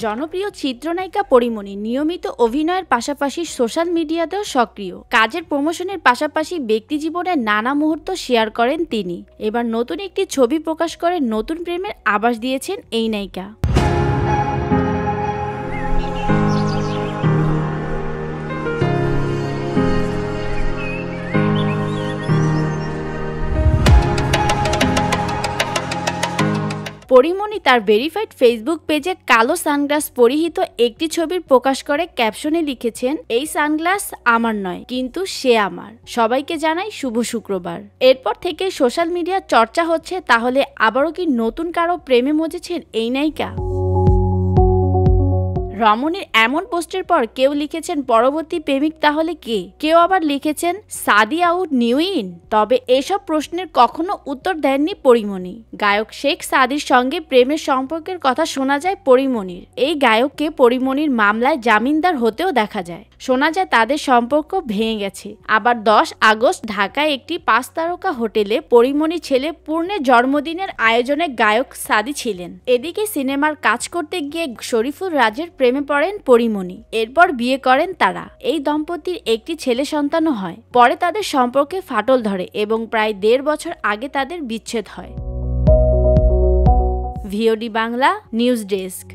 জনপ্রিয় চিত্রনায়িকা পরীমনি নিয়মিত অভিনয়ের পাশাপাশি সোশ্যাল মিডিয়াতেও সক্রিয়। কাজের প্রমোশনের পাশাপাশি ব্যক্তিজীবনের নানা মুহূর্ত শেয়ার করেন তিনি। এবার নতুন একটি ছবি প্রকাশ করে নতুন প্রেমের আভাস দিয়েছেন এই নায়িকা। পরীমনি তার ভেরিফাইড ফেসবুক পেজে কালো সানগ্লাস পরিহিত একটি ছবির প্রকাশ করে ক্যাপশনে লিখেছেন, এই সানগ্লাস আমার নয়, কিন্তু সে আমার। সবাইকে জানাই শুভ শুক্রবার। এরপর থেকে সোশ্যাল মিডিয়া চর্চা হচ্ছে, তাহলে আবারও কি নতুন কারো প্রেমে মজেছেন এই নায়িকা? রমণীর এমন পোস্টের পর কেউ লিখেছেন পরবর্তী প্রেমিক তাহলে কে, কেউ আবার লিখেছেন সাদি আউট নিউ ইন। তবে এসব প্রশ্নের কখনো উত্তর দেননি পরীমনি। গায়ক শেখ সাদির সঙ্গে প্রেমের সম্পর্কের কথা শোনা যায় পরীমনির। এই গায়ককে পরীমনির মামলায় জামিনদার হতেও দেখা যায়। শোনা যায় তাদের সম্পর্ক ভেঙে গেছে। আবার 10 আগস্ট ঢাকায় একটি 5 তারকা হোটেলে পরীমনির ছেলে পূর্ণের জন্মদিনের আয়োজনে গায়ক সাদি ছিলেন। এদিকে সিনেমার কাজ করতে গিয়ে শরীফুল রাজের প্রেমে পড়েন পরীমনি। এরপর বিয়ে করেন তারা। এই দম্পতির একটি ছেলে সন্তানও হয়। পরে তাদের সম্পর্কে ফাটল ধরে এবং প্রায় 1.5 বছর আগে তাদের বিচ্ছেদ হয়। VOD Bangla news desk.